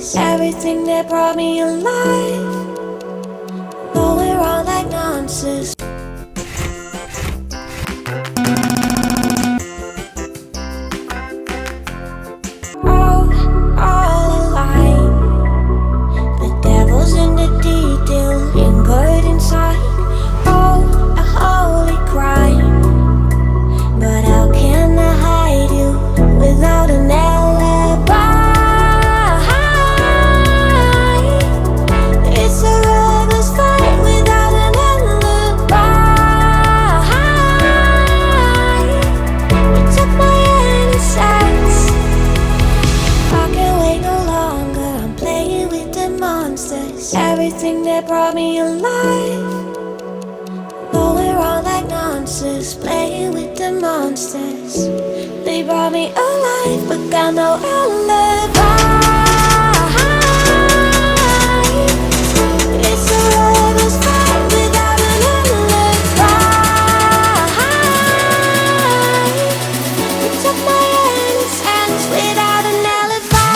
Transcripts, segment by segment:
monsters, everything that brought me alive. But we're all like monsters. All alive. The devil's in the detail, lingered inside. Oh, a holy crime. But how can I hide you without an alibi? It's a rebel's fight without an alibi. You took my innocence. I can't wait no longer. I'm playing with the monsters, everything that brought me alive. But we're all like monsters, playing with the monsters. They brought me alive, but got no alibi. It's a rebel's fight without an alibi. You took my innocence without an alibi.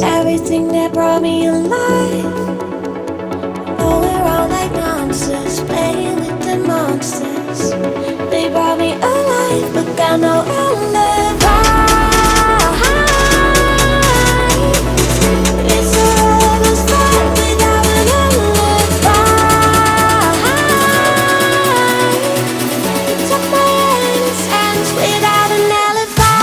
Everything that brought me alive. Oh, we're all like monsters, playing with the monsters. They brought me alive, but got no alibi. It's a rebel's fight without an alibi. You took my innocence without an alibi.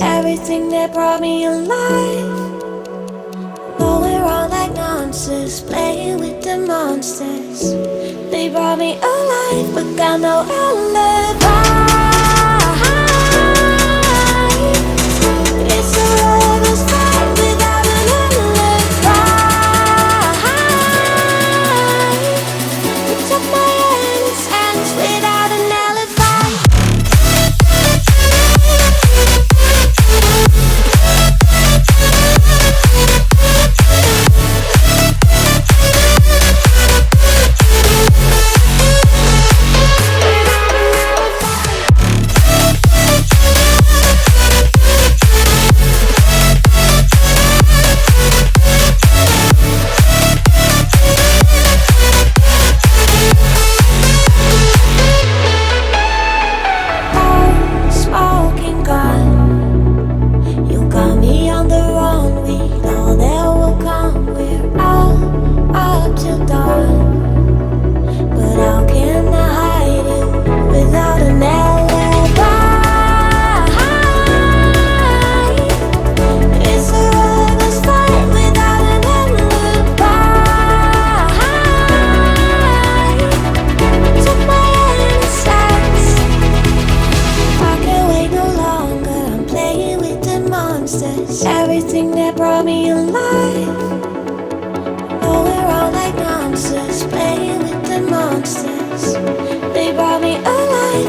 Everything that brought me alive. But we're all like monsters, playing with the monsters. They brought me alive, but got no alibi. It's a rebel's fight without an alibi. You took my innocence without an alibi.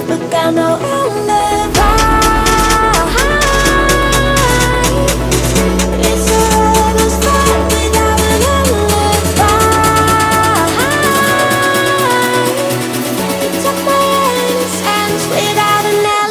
alive, but got no alibi. It's a rebel's fight without an alibi. You took my innocence without an alibi.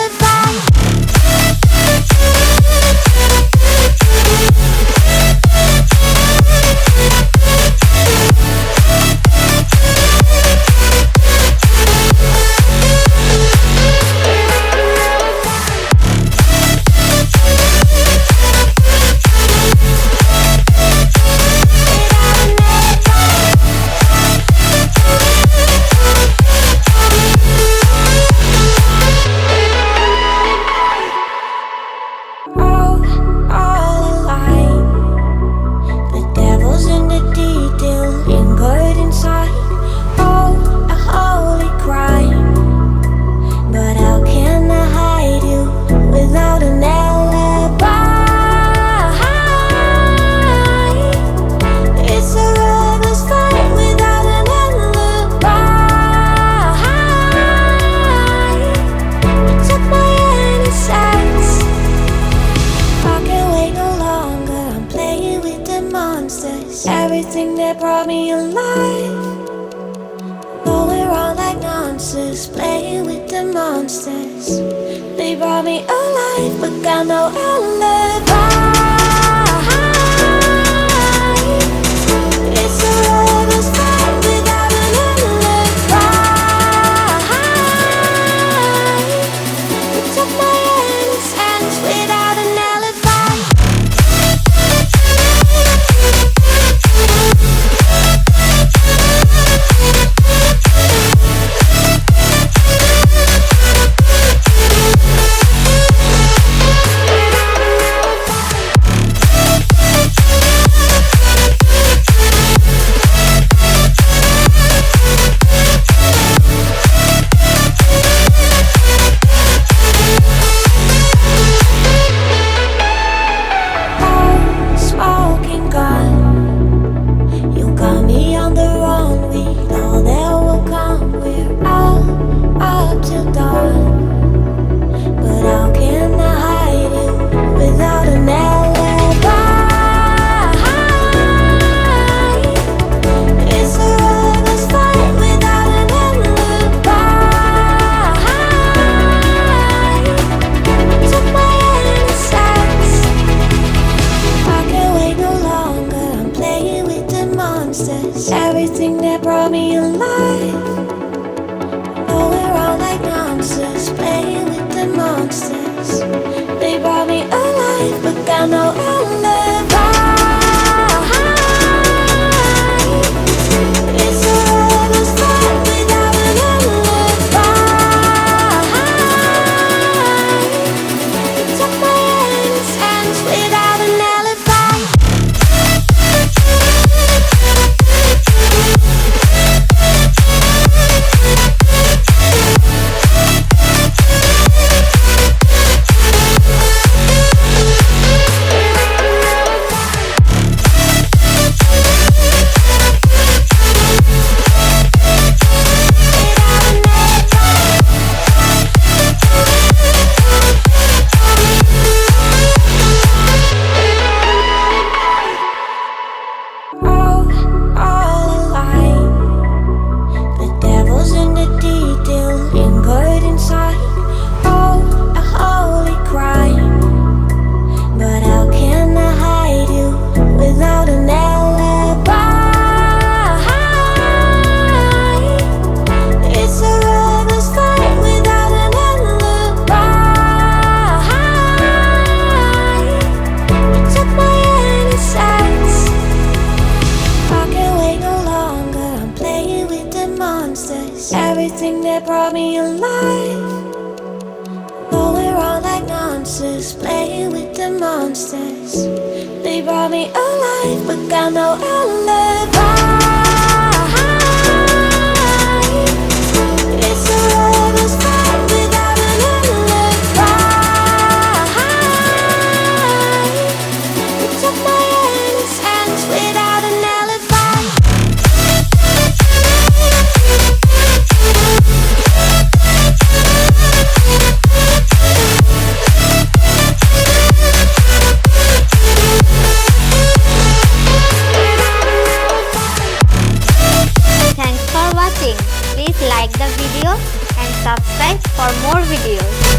Everything that brought me alive, going wrong like nonsense, playing with the monsters. They brought me alive, but got no alibi. It's a rebel's fight without an alibi. You took my innocence without an alibi. Everything that brought me alive, going wrong like nonsense, playing with the monsters. They brought me alive, but got no alibi. It's a rebel's fight without an alibi. You took my innocence without an alibi. Everything that brought me alive, going wrong like nonsense, playing with the monsters. They brought me alive, but got no alibi. It's a rebel's fight without an alibi. You took my innocence without an alibi. watching. Please like the video and subscribe for more videos.